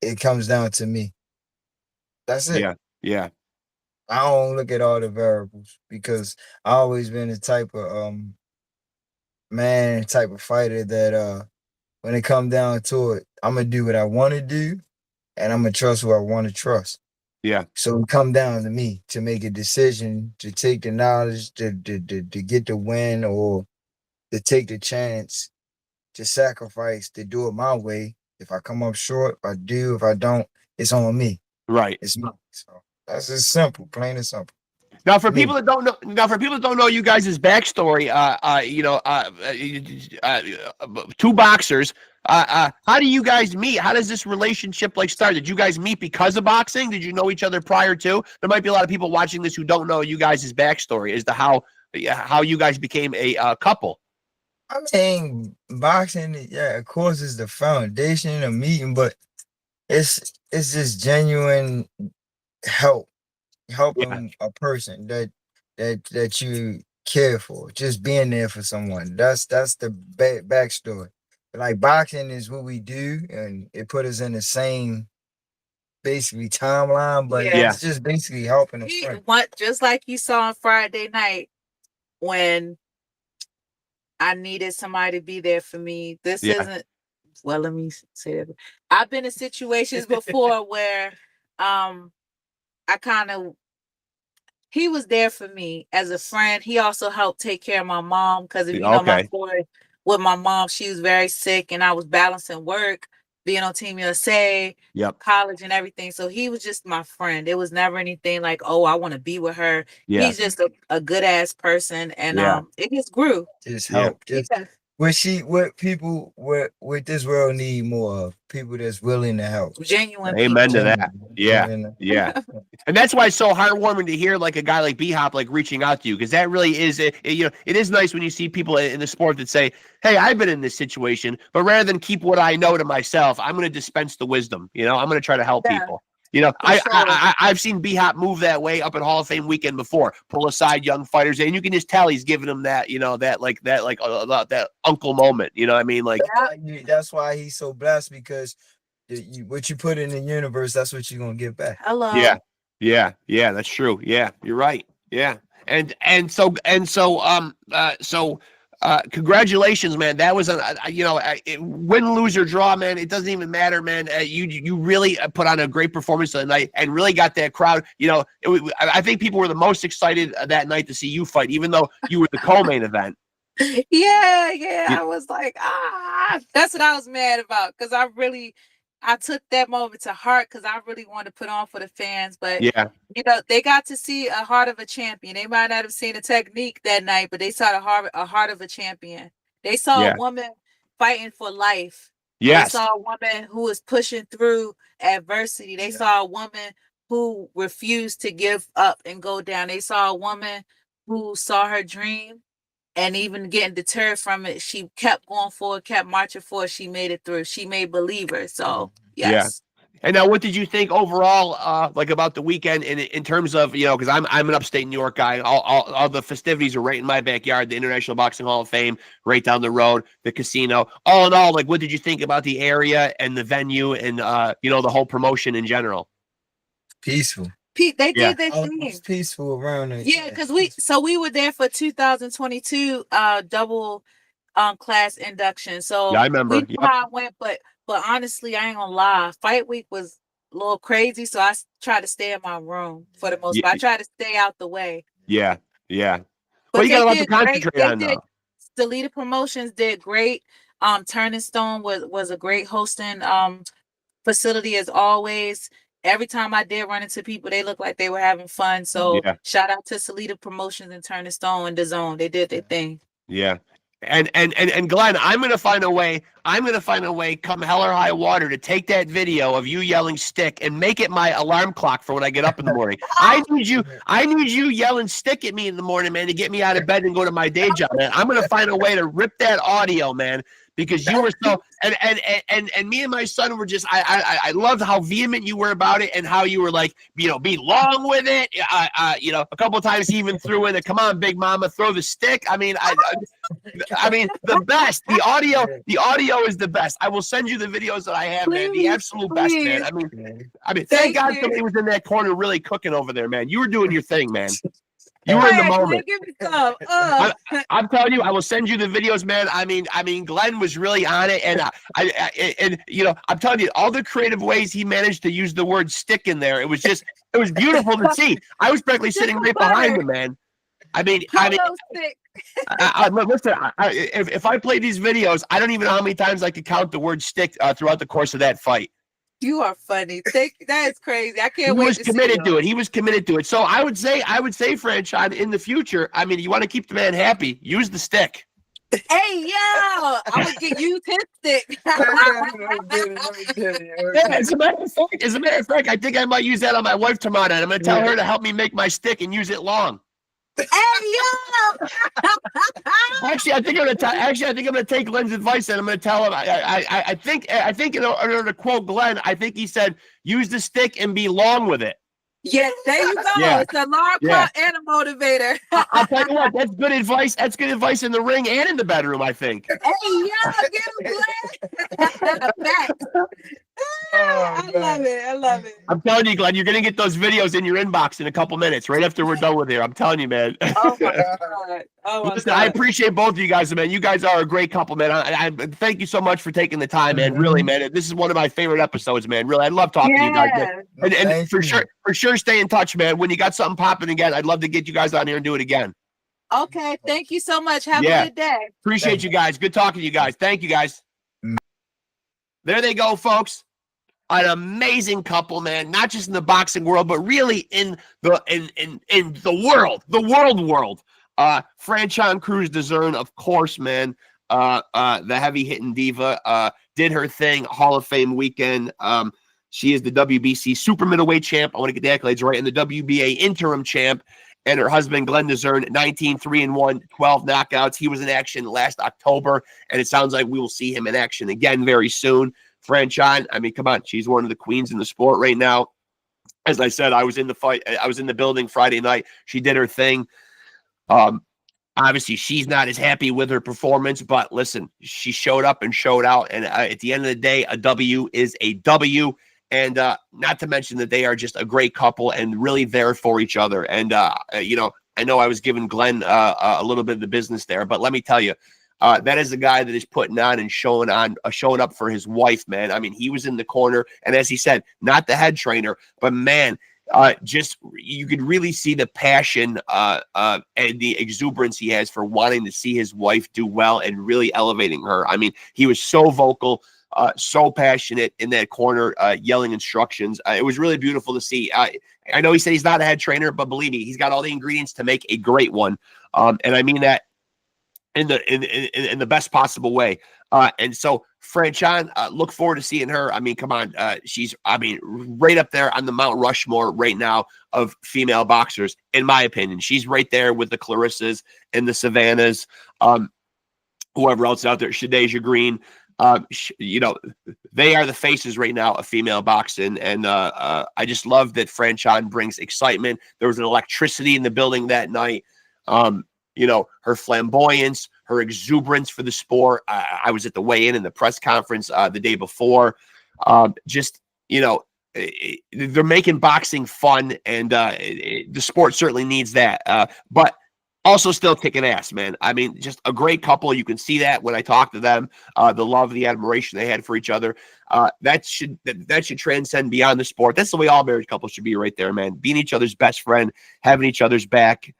It comes down to me. That's it. Yeah. I don't look at all the variables because I always been the type of type of fighter that when it come down to it, I'm gonna do what I want to do, and I'm gonna trust who I want to trust. Yeah. So it come down to me to make a decision, to take the knowledge, to get the win, or to take the chance, to sacrifice, to do it my way. If I come up short, if I do. If I don't, it's on me. Right. It's me. So that's just simple, plain and simple. Now, for people that don't know you guys' backstory, two boxers. How do you guys meet? How does this relationship start? Did you guys meet because of boxing? Did you know each other prior to? There might be a lot of people watching this who don't know you guys' backstory as to how you guys became a couple. I mean, boxing, of course, is the foundation of meeting, but it's just genuine helping a person that you care for, just being there for someone. That's the backstory. Like, boxing is what we do, and it put us in the same basically timeline, but it's just basically helping a friend. Just like you saw on Friday night when I needed somebody to be there for me. This isn't, well, let me say that. I've been in situations before where he was there for me as a friend. He also helped take care of my mom because if you know my story with my mom, she was very sick and I was balancing work, being on Team USA, college and everything. So he was just my friend. It was never anything like, oh, I want to be with her. He's just a good ass person, and it just grew. Just help. What people with this world need more of, people that's willing to help. Genuine. Amen to that. Yeah. And that's why it's so heartwarming to hear a guy like B-Hop reaching out to you, because that really is it is nice when you see people in the sport that say, hey, I've been in this situation, but rather than keep what I know to myself, I'm going to dispense the wisdom. I'm going to try to help people. I've seen B-Hop move that way up at Hall of Fame weekend before, pull aside young fighters, and you can just tell he's giving them that, that uncle moment. You know what I mean? That's why he's so blessed, because what you put in the universe, that's what you're gonna get back. Hello. Yeah, that's true. Yeah, you're right. Yeah, so congratulations, man. That was win, lose, or draw, man. It doesn't even matter, man. You really put on a great performance that night and really got that crowd. I think people were the most excited that night to see you fight, even though you were the co-main event. Yeah. I was like, that's what I was mad about, because I really I took that moment to heart because I really wanted to put on for the fans. But Yeah. you know, they got to see a heart of a champion. They might not have seen a technique that night, but they saw a heart of a champion. They saw Yeah. a woman fighting for life. Yes. They saw a woman who was pushing through adversity. They saw a woman who refused to give up and go down. They saw a woman who saw her dream and even getting deterred from it. She kept going forward, kept marching forward. She made it through. She made believer. So yes. And now, what did you think overall, like about the weekend in terms of, you know, because I'm an upstate New York guy. All the festivities are right in my backyard. The International Boxing Hall of Fame, right down the road. The casino. All in all, like, what did you think about the area and the venue and you know, the whole promotion in general? Peaceful. They did their thing. It's peaceful around it. Yeah, because we were there for 2022 double class induction. So Yeah, I remember. We knew how I went, but honestly, I ain't gonna lie. Fight week was a little crazy, so I tried to stay in my room for the most part. I tried to stay out the way. Yeah. But Well, you got a lot to concentrate on now. Deleta Promotions did great. Turning Stone was a great hosting facility as always. Every time I did run into people, they looked like they were having fun. So shout out to Salida Promotions and Turning Stone and DAZN. They did their thing. Yeah. And Glenn, I'm gonna find a way, come hell or high water, to take that video of you yelling stick and make it my alarm clock for when I get up in the morning. I need you yelling stick at me in the morning, man, to get me out of bed and go to my day job, man. I'm gonna find a way to rip that audio, man. Because you were so and me and my son were just I loved how vehement you were about it and how you were like, you know, be long with it. You know, a couple of times he even threw in a come on, big mama, throw the stick. I mean, I mean the best. The audio is the best. I will send you the videos that I have, man. The absolute best, man. I mean, thank God somebody was in that corner really cooking over there, man. You were doing your thing, man. You were in the moment. Give me some. I'm telling you, I will send you the videos, man. I mean, Glenn was really on it, and and you know, I'm telling you, all the creative ways he managed to use the word stick in there, it was beautiful to see. I was practically sitting right behind him, man. Listen, if I play these videos, I don't even know how many times I could count the word stick throughout the course of that fight. You are funny. That is crazy. I can't wait. He was committed to it. He was committed to it. So I would say, Franchon, in the future, I mean, you want to keep the man happy, use the stick. Hey, yo, I'm gonna get you his stick. As a matter of fact, I think I might use that on my wife tomorrow night. I'm gonna tell her to help me make my stick and use it long. Hey, yo. Actually, I think I'm gonna take Glenn's advice and I'm gonna tell him. I think in order to quote Glenn, I think he said, use the stick and be long with it. Yes, there you go. Yeah. It's a alarm clock and a motivator. I'll tell you what, that's good advice. That's good advice in the ring and in the bedroom, I think. Hey, yo, get him, Glenn. I love it. I'm telling you, Glenn, you're gonna get those videos in your inbox in a couple minutes, right after we're done with here. I'm telling you, man. Oh my God. Listen, I appreciate both of you guys, man. You guys are a great couple, man. I thank you so much for taking the time, man. Really, man. This is one of my favorite episodes, man. Really, I love talking to you guys, man. And for sure, stay in touch, man. When you got something popping again, I'd love to get you guys on here and do it again. Okay, thank you so much. Have a good day. Appreciate you guys. Good talking to you guys. Thank you, guys. There they go, folks. An amazing couple, man. Not just in the boxing world, but really in the world. Franchon Crews-DEZURN, of course, man. The Heavy Hitting Diva did her thing. Hall of Fame weekend. She is the WBC super middleweight champ. I want to get the accolades right. And the WBA interim champ. And her husband, GLENN DEZURN, 19-3-1, 12 knockouts. He was in action last October, and it sounds like we will see him in action again very soon. Franchon, I mean, come on. She's one of the queens in the sport right now. As I said, I was in the fight. I was in the building Friday night. She did her thing. Obviously, she's not as happy with her performance, but listen, she showed up and showed out. And at the end of the day, a W is a W. And not to mention that they are just a great couple and really there for each other. And, you know I was giving Glenn a little bit of the business there, but let me tell you, that is a guy that is putting on and showing up for his wife, man. I mean, he was in the corner. And as he said, not the head trainer, but man, just you could really see the passion and the exuberance he has for wanting to see his wife do well and really elevating her. I mean, he was so vocal. so passionate in that corner, yelling instructions. It was really beautiful to see. I know he said he's not a head trainer, but believe me, he's got all the ingredients to make a great one. And I mean that in the best possible way. And so Franchon, look forward to seeing her. I mean, come on. She's, I mean, right up there on the Mount Rushmore right now of female boxers, in my opinion. She's right there with the Clarissas and the Savannahs, whoever else out there, Shadeja Green. You know, they are the faces right now of female boxing. And I just love that Franchon brings excitement. There was an electricity in the building that night. You know, her flamboyance, her exuberance for the sport. I was at the weigh-in and the press conference the day before. Just, you know, they're making boxing fun, and the sport certainly needs that. But also still kicking ass, man. I mean, just a great couple. You can see that when I talk to them, the love, the admiration they had for each other. That should transcend beyond the sport. That's the way all married couples should be right there, man. Being each other's best friend, having each other's back,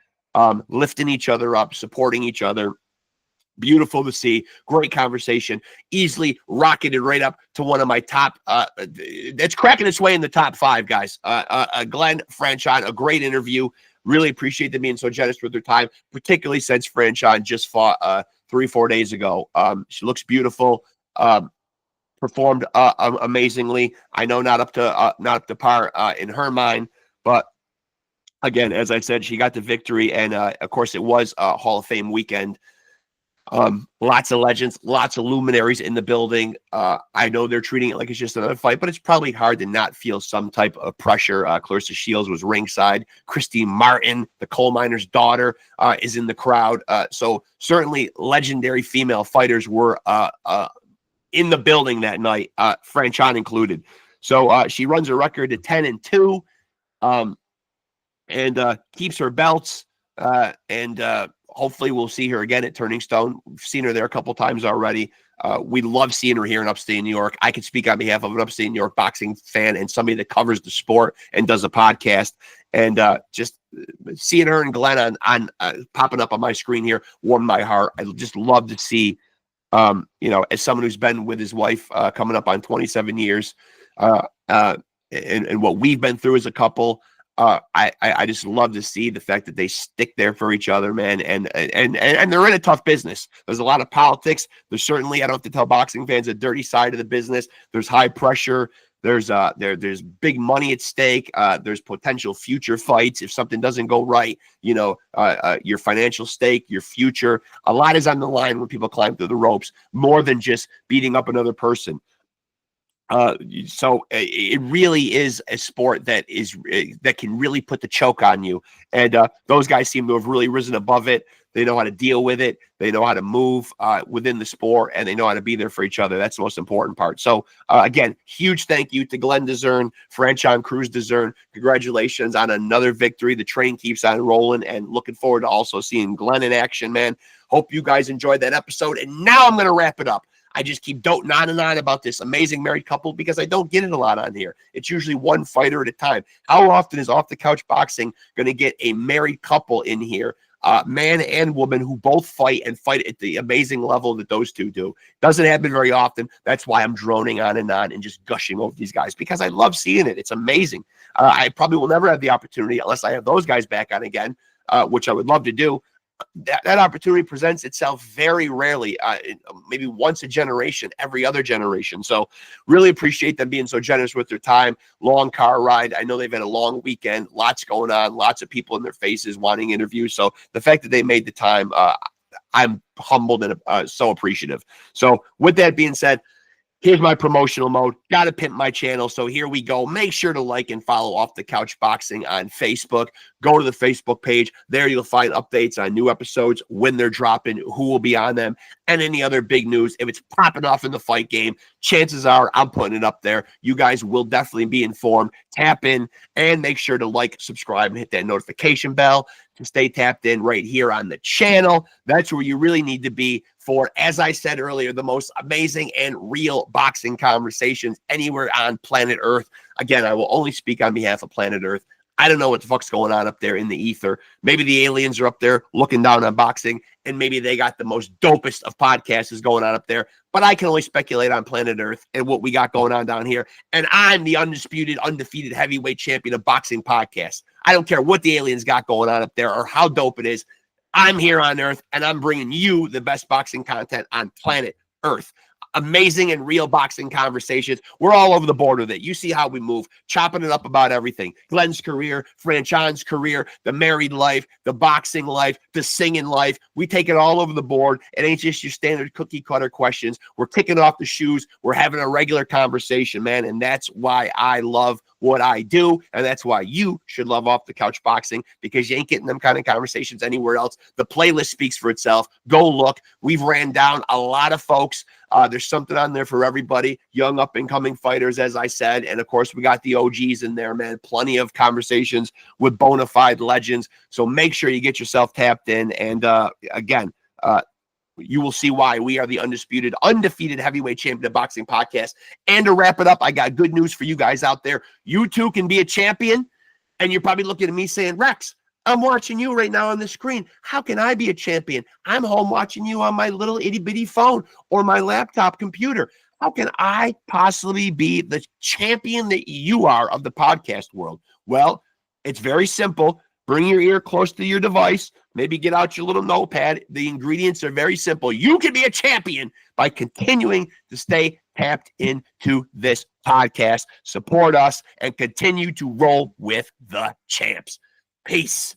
lifting each other up, supporting each other. Beautiful to see. Great conversation. Easily rocketed right up to one of my top. It's cracking its way in the top 5, guys. Glenn, Franchon, a great interview. Really appreciate them being so generous with their time, particularly since Franchon just fought 3-4 days ago. She looks beautiful. Performed amazingly. I know not up to par in her mind, but again, as I said, she got the victory, and of course, it was a Hall of Fame weekend. Lots of legends, lots of luminaries in the building. I know they're treating it like it's just another fight, but it's probably hard to not feel some type of pressure. Clarissa Shields was ringside. Christine Martin, the coal miner's daughter, is in the crowd. So certainly legendary female fighters were in the building that night, Franchon included. So she runs a record at 10-2, and keeps her belts, and hopefully we'll see her again at Turning Stone. We've seen her there a couple times already. We love seeing her here in upstate New York. I can speak on behalf of an upstate New York boxing fan and somebody that covers the sport and does a podcast. And just seeing her and Glenn on popping up on my screen here warmed my heart. I just love to see, you know, as someone who's been with his wife coming up on 27 years, and what we've been through as a couple. I just love to see the fact that they stick there for each other, man, and they're in a tough business. There's a lot of politics. There's certainly, I don't have to tell boxing fans, a dirty side of the business. There's high pressure. There's big money at stake. There's potential future fights if something doesn't go right. You know, your financial stake, your future. A lot is on the line when people climb through the ropes, more than just beating up another person. So it really is a sport that can really put the choke on you. And those guys seem to have really risen above it. They know how to deal with it. They know how to move within the sport, and they know how to be there for each other. That's the most important part. So again, huge thank you to Glenn DeZurn, Franchon Crews-Dezurn. Congratulations on another victory. The train keeps on rolling, and looking forward to also seeing Glenn in action, man. Hope you guys enjoyed that episode. And now I'm going to wrap it up. I just keep doting on and on about this amazing married couple because I don't get it a lot on here. It's usually one fighter at a time. How often is Off the Couch Boxing going to get a married couple in here, man and woman, who both fight and fight at the amazing level that those two do? Doesn't happen very often. That's why I'm droning on and just gushing over these guys, because I love seeing it. It's amazing. I probably will never have the opportunity unless I have those guys back on again, which I would love to do. That opportunity presents itself very rarely, maybe once a generation, every other generation. So really appreciate them being so generous with their time. Long car ride. I know they've had a long weekend, lots going on, lots of people in their faces wanting interviews. So the fact that they made the time, I'm humbled and so appreciative. So with that being said, here's my promotional mode. Got to pimp my channel. So here we go. Make sure to like and follow Off the Couch Boxing on Facebook. Go to the Facebook page. There you'll find updates on new episodes, when they're dropping, who will be on them, and any other big news. If it's popping off in the fight game, chances are I'm putting it up there. You guys will definitely be informed. Tap in and make sure to like, subscribe, and hit that notification bell to stay tapped in right here on the channel. That's where you really need to be for, as I said earlier, the most amazing and real boxing conversations anywhere on planet Earth. Again, I will only speak on behalf of planet Earth. I don't know what the fuck's going on up there in the ether. Maybe the aliens are up there looking down on boxing, and maybe they got the most dopest of podcasts going on up there. But I can only speculate on planet Earth and what we got going on down here. And I'm the undisputed, undefeated heavyweight champion of boxing podcasts. I don't care what the aliens got going on up there or how dope it is. I'm here on Earth, and I'm bringing you the best boxing content on planet Earth. Amazing and real boxing conversations. We're all over the board with it. You see how we move, chopping it up about everything. Glenn's career, Franchon's career, the married life, the boxing life, the singing life. We take it all over the board. It ain't just your standard cookie cutter questions. We're kicking off the shoes. We're having a regular conversation, man. And that's why I love what I do. And that's why you should love Off the Couch Boxing, because you ain't getting them kind of conversations anywhere else. The playlist speaks for itself. Go look. We've ran down a lot of folks. There's something on there for everybody, young up and coming fighters, as I said. And of course, we got the OGs in there, man. Plenty of conversations with bona fide legends. So make sure you get yourself tapped in. And again, you will see why we are the undisputed, undefeated heavyweight champion of boxing podcast. And to wrap it up, I got good news for you guys out there. You too can be a champion. And you're probably looking at me saying, Rexx, I'm watching you right now on the screen. How can I be a champion? I'm home watching you on my little itty bitty phone or my laptop computer. How can I possibly be the champion that you are of the podcast world? Well, it's very simple. Bring your ear close to your device. Maybe get out your little notepad. The ingredients are very simple. You can be a champion by continuing to stay tapped into this podcast. Support us and continue to roll with the champs. Peace.